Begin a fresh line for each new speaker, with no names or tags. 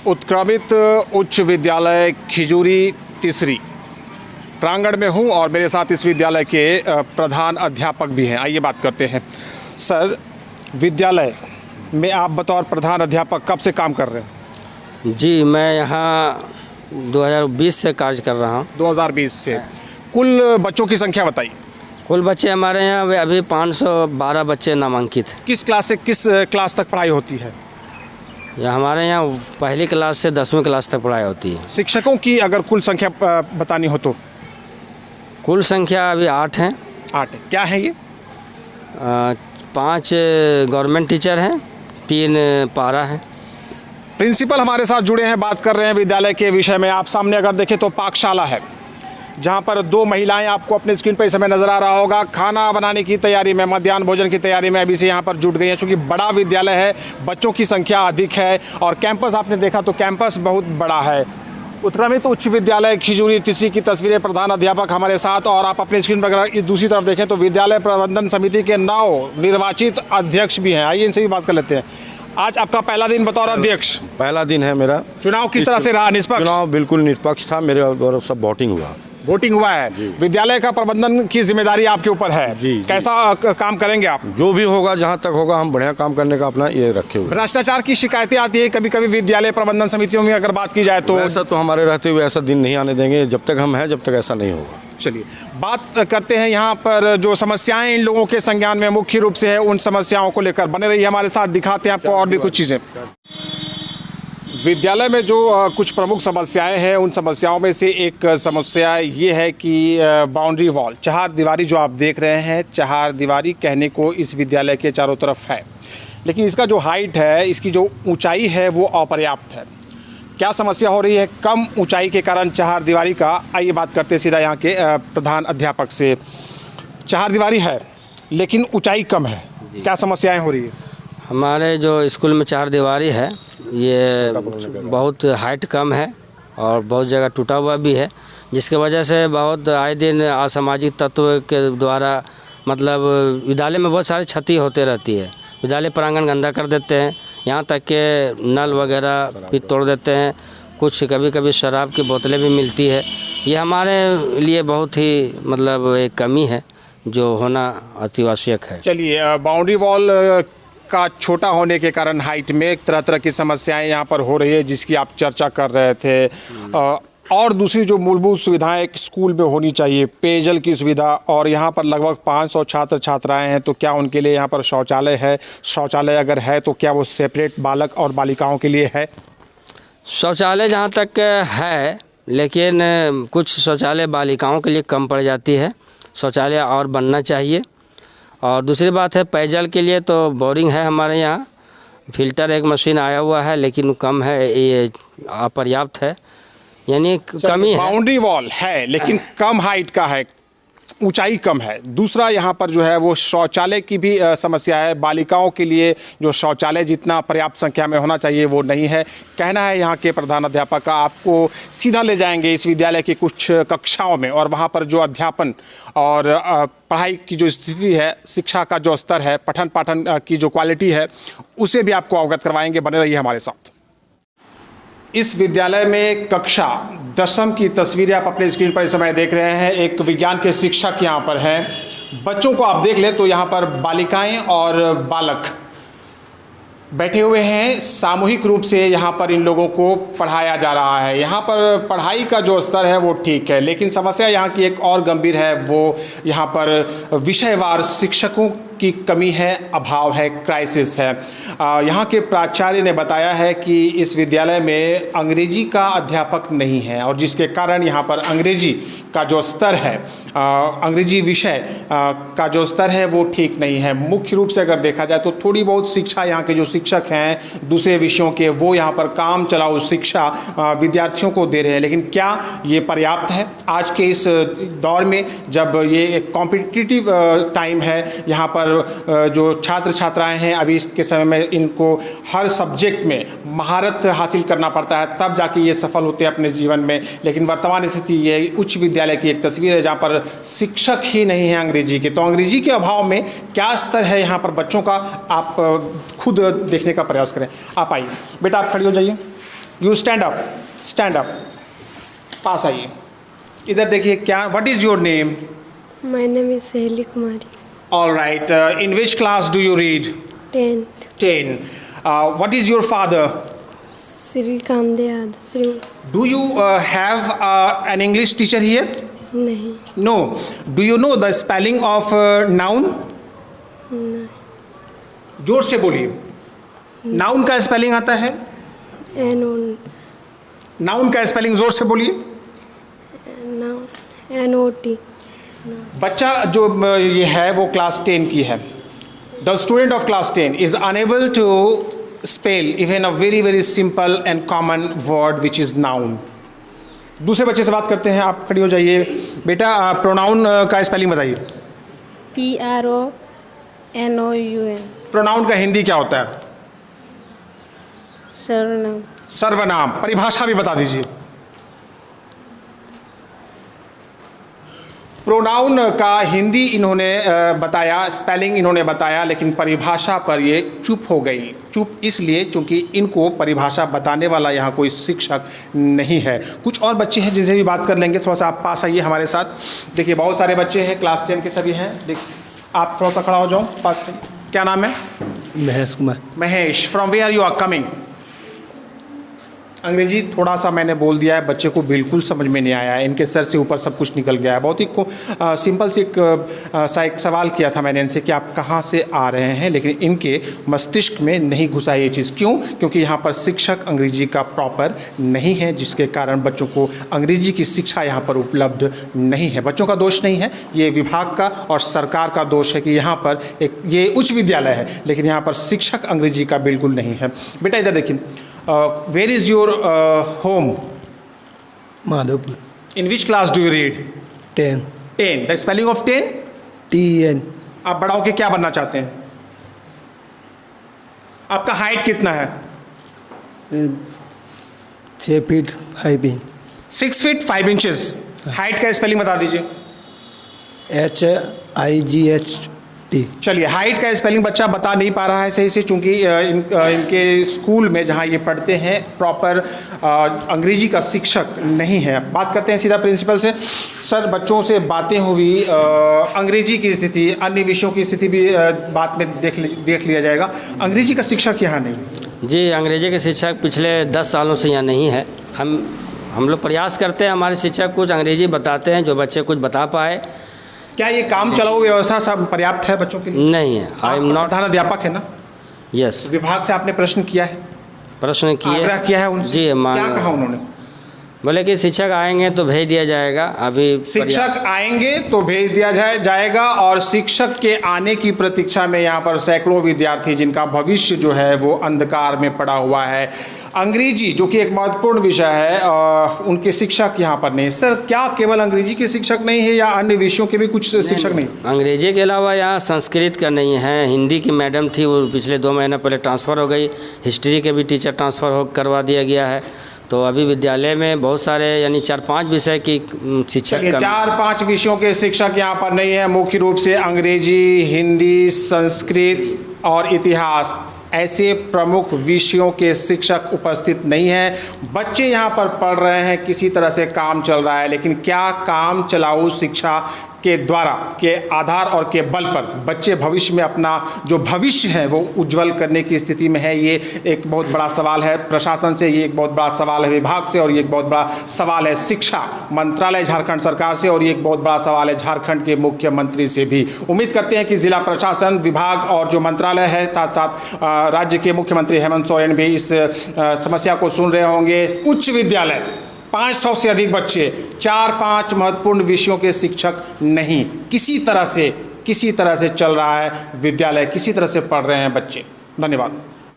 उत्क्रमित उच्च विद्यालय खिजूरी तीसरी प्रांगण में हूं और मेरे साथ इस विद्यालय के प्रधान अध्यापक भी हैं। आइए बात करते हैं। सर, विद्यालय में आप बतौर प्रधान अध्यापक कब से काम कर रहे हैं?
जी, मैं यहाँ 2020 से कार्य कर रहा हूँ।
2020 से। कुल बच्चों की संख्या बताइए।
कुल बच्चे हमारे यहाँ अभी 512 बच्चे नामांकित हैं।
किस क्लास तक पढ़ाई होती है?
हमारे यहाँ पहली क्लास से 10वीं क्लास तक पढ़ाई होती है।
शिक्षकों की अगर कुल संख्या बतानी हो तो?
कुल संख्या अभी 8 हैं।
8 क्या है ये?
5 गवर्नमेंट टीचर हैं, 3 पारा हैं।
प्रिंसिपल हमारे साथ जुड़े हैं, बात कर रहे हैं विद्यालय के विषय में। आप सामने अगर देखें तो पाकशाला है, जहां पर 2 महिलाएं आपको अपने स्क्रीन पर इस समय नजर आ रहा होगा। खाना बनाने की तैयारी में, मध्याह्न भोजन की तैयारी में अभी से यहां पर जुट गई हैं। चूंकि बड़ा विद्यालय है, बच्चोकी संख्या अधिक है और कैंपस आपने देखा तो कैंपस बहुत बड़ा है। उत्क्रमित उच्च विद्यालय खिजूरी तीसरी की तस्वीरें, प्रधान अध्यापक हमारे साथ। और आप अपने स्क्रीन पर अगर दूसरी तरफ देखें तो विद्यालय प्रबंधन समिति के 9 निर्वाचित अध्यक्ष भी हैं। आइए इनसे भी बात कर लेते हैं। आज आपका पहला दिन बतौर अध्यक्ष?
पहला दिन है मेरा।
चुनाव किस तरह से रहा? निष्पक्ष?
चुनाव बिल्कुल निष्पक्ष था, मेरे और सब वोटिंग हुआ है।
विद्यालय का प्रबंधन की जिम्मेदारी आपके ऊपर है।
जी।
कैसा काम करेंगे आप?
जो भी होगा, जहां तक होगा, हम बढ़िया काम करने का अपना ये रखे हुए।
भ्रष्टाचार की शिकायतें आती है कभी कभी विद्यालय प्रबंधन समितियों में, अगर बात की जाए तो?
ऐसा तो हमारे रहते हुए ऐसा दिन नहीं आने देंगे। जब तक हम हैं, जब तक ऐसा नहीं होगा।
चलिए बात करते हैं यहाँ पर जो समस्याएं इन लोगों के संज्ञान में मुख्य रूप से है, उन समस्याओं को लेकर बने रहिए हमारे साथ। दिखाते हैं आपको और भी कुछ चीज़ें। विद्यालय में जो कुछ प्रमुख समस्याएं हैं, उन समस्याओं में से एक समस्या ये है कि बाउंड्री वॉल, चार दीवारी जो आप देख रहे हैं, चार दीवारी कहने को इस विद्यालय के चारों तरफ है, लेकिन इसका जो हाइट है, इसकी जो ऊंचाई है वो अपर्याप्त है। क्या समस्या हो रही है कम ऊंचाई के कारण चार दीवारी का? आइए बात करते हैं सीधा यहाँ के प्रधान अध्यापक से। चार दीवारी है लेकिन ऊंचाई कम है, क्या समस्याएं हो रही है?
हमारे जो स्कूल में 4 दीवारी है, ये बहुत हाइट कम है और बहुत जगह टूटा हुआ भी है, जिसके वजह से बहुत आए दिन असामाजिक तत्व के द्वारा मतलब विद्यालय में बहुत सारी क्षति होते रहती है। विद्यालय प्रांगण गंदा कर देते हैं, यहाँ तक के नल वगैरह भी तोड़ देते हैं। कुछ कभी कभी शराब की बोतलें भी मिलती है। ये हमारे लिए बहुत ही मतलब एक कमी है जो होना अति आवश्यक है।
चलिए, बाउंड्री वॉल का छोटा होने के कारण हाइट में तरह तरह की समस्याएं यहाँ पर हो रही है, जिसकी आप चर्चा कर रहे थे। और दूसरी जो मूलभूत सुविधाएं एक स्कूल में होनी चाहिए, पेयजल की सुविधा, और यहाँ पर लगभग 500 छात्र छात्राएं हैं, तो क्या उनके लिए यहाँ पर शौचालय है? शौचालय अगर है तो क्या वो सेपरेट बालक और बालिकाओं के लिए है?
शौचालय जहाँ तक है, लेकिन कुछ शौचालय बालिकाओं के लिए कम पड़ जाती है। शौचालय और बनना चाहिए। और दूसरी बात है, पेयजल के लिए तो बोरिंग है हमारे यहाँ, फिल्टर एक मशीन आया हुआ है, लेकिन कम है, ये अपर्याप्त है, यानी कमी है।
बाउंड्री वॉल है लेकिन कम हाइट का है, ऊंचाई कम है। दूसरा यहाँ पर जो है वो शौचालय की भी समस्या है। बालिकाओं के लिए जो शौचालय जितना पर्याप्त संख्या में होना चाहिए वो नहीं है। कहना है यहाँ के प्रधान अध्यापक का। आपको सीधा ले जाएंगे इस विद्यालय की कुछ कक्षाओं में और वहाँ पर जो अध्यापन और पढ़ाई की जो स्थिति है, शिक्षा का जो स्तर है, पठन पाठन की जो क्वालिटी है, उसे भी आपको अवगत करवाएंगे। बने रहिए हमारे साथ। इस विद्यालय में कक्षा 10वीं की तस्वीरें आप अपने स्क्रीन पर इस समय देख रहे हैं। एक विज्ञान के शिक्षक यहाँ पर हैं। बच्चों को आप देख ले तो यहाँ पर बालिकाएं और बालक बैठे हुए हैं। सामूहिक रूप से यहाँ पर इन लोगों को पढ़ाया जा रहा है। यहाँ पर पढ़ाई का जो स्तर है वो ठीक है, लेकिन समस्या यहाँ की एक और गंभीर है। वो यहाँ पर विषयवार शिक्षकों की कमी है, अभाव है, क्राइसिस है। यहाँ के प्राचार्य ने बताया है कि इस विद्यालय में अंग्रेजी का अध्यापक नहीं है और जिसके कारण यहाँ पर अंग्रेजी का जो स्तर है, अंग्रेजी विषय का जो स्तर है वो ठीक नहीं है। मुख्य रूप से अगर देखा जाए तो थोड़ी बहुत शिक्षा यहाँ के जो शिक्षक हैं दूसरे विषयों के, वो यहाँ पर काम चलाऊ शिक्षा विद्यार्थियों को दे रहे हैं, लेकिन क्या ये पर्याप्त है? आज के इस दौर में जब ये एक कॉम्पिटिटिव टाइम है, यहाँ पर जो छात्र छात्राएं हैं अभी के समय में इनको हर सब्जेक्ट में महारत हासिल करना पड़ता है, तब जाके ये सफल होते हैं अपने जीवन में। लेकिन वर्तमान स्थिति ये उच्च विद्यालय की एक तस्वीर है जहाँ पर शिक्षक ही नहीं है अंग्रेजी के। तो अंग्रेजी के अभाव में क्या स्तर है यहाँ पर बच्चों का, आप खुद देखने का प्रयास करें। आप आइए बेटा, आप खड़ी हो जाइए। यू स्टैंड अप, पास आइए। इधर देखिए, क्या, what is your name?
My name is Sehli Kumari.
All right, in which class do you read?
10th.
10. What is your father?
Sri Kamdeyad. Sri.
Do you have an English teacher here?
नहीं.
No. Do you know the spelling of noun?
नहीं.
जोर से बोलिए। Noun का spelling आता है? Noun का spelling जोर से बोलिए।
N-O-T.
बच्चा जो ये है वो क्लास 10 की है। The student of class 10 is unable to spell even a very very simple and common word which is noun. दूसरे बच्चे से बात करते हैं, आप खड़ी हो जाइए। बेटा, प्रोनाउन का स्पेलिंग बताइए।
P-R-O-N-O-U-N.
प्रोनाउन का हिंदी क्या होता है?
सर्वनाम.
सर्वनाम। परिभाषा भी बता दीजिए। प्रोनाउन का हिंदी इन्होंने बताया, स्पेलिंग इन्होंने बताया, लेकिन परिभाषा पर ये चुप हो गई। चुप इसलिए क्योंकि इनको परिभाषा बताने वाला यहाँ कोई शिक्षक नहीं है। कुछ और बच्चे हैं जिनसे भी बात कर लेंगे। थोड़ा सा आप पास आइए हमारे साथ। देखिए, बहुत सारे बच्चे हैं, क्लास 10 के सभी हैं। देखिए, आप थोड़ा सा खड़ा हो जाओ, पास आइए। क्या नाम है?
Mahesh Kumar.
Mahesh, from where you are coming? Angrezi थोड़ा सा मैंने बोल दिया है, बच्चे को बिल्कुल समझ में नहीं आया है। इनके सर से ऊपर सब कुछ निकल गया है। बहुत ही सिंपल सी एक सवाल किया था मैंने इनसे कि आप कहाँ से आ रहे हैं, लेकिन इनके मस्तिष्क में नहीं घुसा ये चीज़। क्यों? क्योंकि यहाँ पर शिक्षक अंग्रेजी का प्रॉपर नहीं है, जिसके कारण बच्चों को अंग्रेजी की शिक्षा यहाँ पर उपलब्ध नहीं है। बच्चों का दोष नहीं है, ये विभाग का और सरकार का दोष है कि यहाँ पर ये उच्च विद्यालय है, लेकिन यहाँ पर शिक्षक अंग्रेजी का बिल्कुल नहीं है। बेटा इधर देखिए, where is your home?
Madhopur.
In which class do you read?
10.
10. The spelling of 10?
T-E-N.
आप बड़ा होके क्या बनना चाहते हैं? आपका हाइट कितना है?
6 feet 5 inch.
6 feet 5 inches. Height का स्पेलिंग बता दीजिए।
HIGHT।
चलिए, हाइट का स्पेलिंग बच्चा बता नहीं पा रहा है सही से, चूंकि इनके स्कूल में जहाँ ये पढ़ते हैं प्रॉपर अंग्रेजी का शिक्षक नहीं है। बात करते हैं सीधा प्रिंसिपल से। सर, बच्चों से बातें हुई, अंग्रेजी की स्थिति, अन्य विषयों की स्थिति भी बाद में देख लिया जाएगा। अंग्रेजी का शिक्षक यहाँ नहीं?
जी, अंग्रेजी के शिक्षक पिछले 10 सालों से यहाँ नहीं है। हम लोग प्रयास करते हैं, हमारे शिक्षक कुछ अंग्रेजी बताते हैं जो बच्चे कुछ बता पाए।
क्या ये काम चलाऊ व्यवस्था सब पर्याप्त है बच्चों के लिए?
नहीं है। I am not.
प्रधान अध्यापक है ना?
यस।
विभाग से आपने प्रश्न किया है?
प्रश्न किए,
आग्रह किया है उनसे?
जी।
क्या कहा उन्होंने?
बोले कि शिक्षक आएंगे तो भेज दिया जाएगा। अभी
शिक्षक आएंगे तो भेज दिया जाएगा, और शिक्षक के आने की प्रतीक्षा में यहाँ पर सैकड़ों विद्यार्थी जिनका भविष्य जो है वो अंधकार में पड़ा हुआ है। अंग्रेजी जो कि एक महत्वपूर्ण विषय है, उनके शिक्षक यहाँ पर नहीं। सर, क्या केवल अंग्रेजी के शिक्षक नहीं है या अन्य विषयों के भी कुछ शिक्षक नहीं?
अंग्रेजी के अलावा यहाँ संस्कृत का नहीं है। हिंदी की मैडम थी, वो पिछले 2 महीने पहले ट्रांसफ़र हो गई। हिस्ट्री के भी टीचर ट्रांसफ़र करवा दिया गया है। तो अभी विद्यालय में बहुत सारे यानी 4-5 विषय की शिक्षक
4-5 विषयों के शिक्षक यहाँ पर नहीं है। मुख्य रूप से अंग्रेजी, हिंदी, संस्कृत और इतिहास, ऐसे प्रमुख विषयों के शिक्षक उपस्थित नहीं हैं। बच्चे यहाँ पर पढ़ रहे हैं, किसी तरह से काम चल रहा है, लेकिन क्या काम चलाऊ शिक्षा के द्वारा, के आधार और के बल पर बच्चे भविष्य में अपना जो भविष्य है वो उज्जवल करने की स्थिति में है? ये एक बहुत बड़ा सवाल है प्रशासन से, ये एक बहुत बड़ा सवाल है विभाग से, और ये एक बहुत बड़ा सवाल है शिक्षा मंत्रालय झारखंड सरकार से, और ये एक बहुत बड़ा सवाल है झारखंड के मुख्यमंत्री से भी। उम्मीद करते हैं कि जिला प्रशासन, विभाग और जो मंत्रालय है, साथ साथ राज्य के मुख्यमंत्री हेमंत सोरेन भी इस समस्या को सुन रहे होंगे। उच्च विद्यालय, 500 से अधिक बच्चे, 4-5 महत्वपूर्ण विषयों के शिक्षक नहीं। किसी तरह से चल रहा है विद्यालय, किसी तरह से पढ़ रहे हैं बच्चे। धन्यवाद।